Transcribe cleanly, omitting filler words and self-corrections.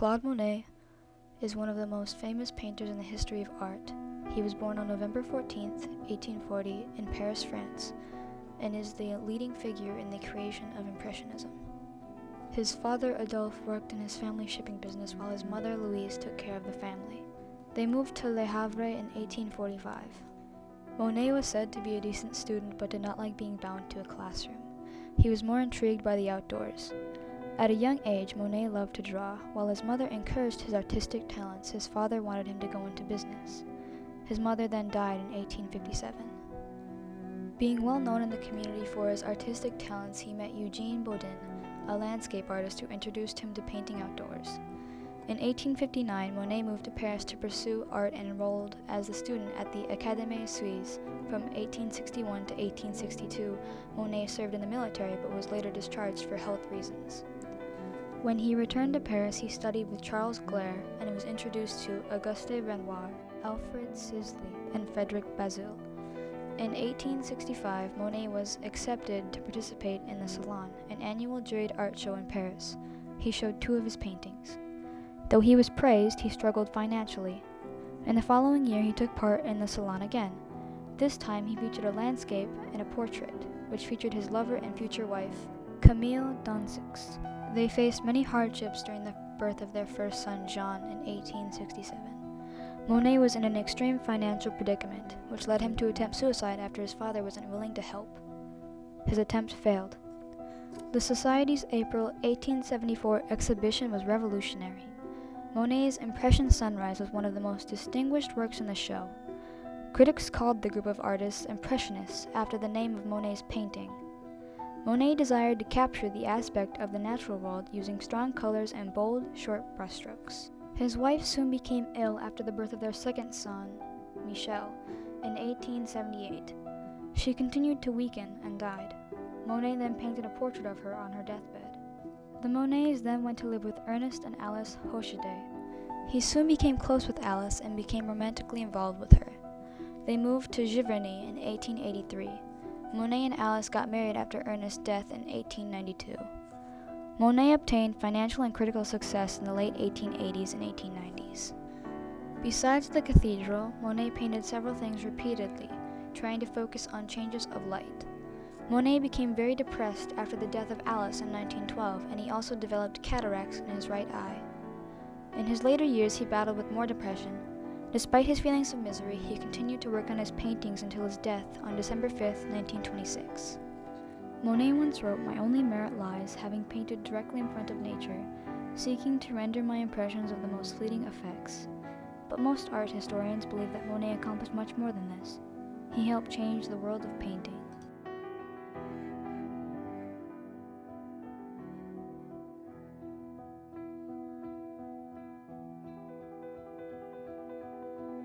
Claude Monet is one of the most famous painters in the history of art. He was born on November 14, 1840, in Paris, France, and is the leading figure in the creation of Impressionism. His father, Adolphe, worked in his family shipping business while his mother, Louise, took care of the family. They moved to Le Havre in 1845. Monet was said to be a decent student but did not like being bound to a classroom. He was more intrigued by the outdoors. At a young age, Monet loved to draw. While his mother encouraged his artistic talents, his father wanted him to go into business. His mother then died in 1857. Being well known in the community for his artistic talents, he met Eugene Bodin, a landscape artist who introduced him to painting outdoors. In 1859, Monet moved to Paris to pursue art and enrolled as a student at the Académie Suisse. From 1861 to 1862, Monet served in the military but was later discharged for health reasons. When he returned to Paris, he studied with Charles Gleyre and was introduced to Auguste Renoir, Alfred Sisley, and Frédéric Bazille. In 1865, Monet was accepted to participate in the Salon, an annual juried art show in Paris. He showed 2 of his paintings. Though he was praised, he struggled financially. In the following year, he took part in the Salon again. This time, he featured a landscape and a portrait, which featured his lover and future wife, Camille Donsix. They faced many hardships during the birth of their first son, Jean, in 1867. Monet was in an extreme financial predicament, which led him to attempt suicide after his father was unwilling to help. His attempt failed. The Society's April 1874 exhibition was revolutionary. Monet's Impression Sunrise was one of the most distinguished works in the show. Critics called the group of artists Impressionists after the name of Monet's painting. Monet desired to capture the aspect of the natural world using strong colors and bold, short brushstrokes. His wife soon became ill after the birth of their second son, Michel, in 1878. She continued to weaken and died. Monet then painted a portrait of her on her deathbed. The Monets then went to live with Ernest and Alice Hocheday. He soon became close with Alice and became romantically involved with her. They moved to Giverny in 1883. Monet and Alice got married after Ernest's death in 1892. Monet obtained financial and critical success in the late 1880s and 1890s. Besides the cathedral, Monet painted several things repeatedly, trying to focus on changes of light. Monet became very depressed after the death of Alice in 1912, and he also developed cataracts in his right eye. In his later years, he battled with more depression. Despite his feelings of misery, he continued to work on his paintings until his death on December 5, 1926. Monet once wrote, "My only merit lies, having painted directly in front of nature, seeking to render my impressions of the most fleeting effects." But most art historians believe that Monet accomplished much more than this. He helped change the world of painting.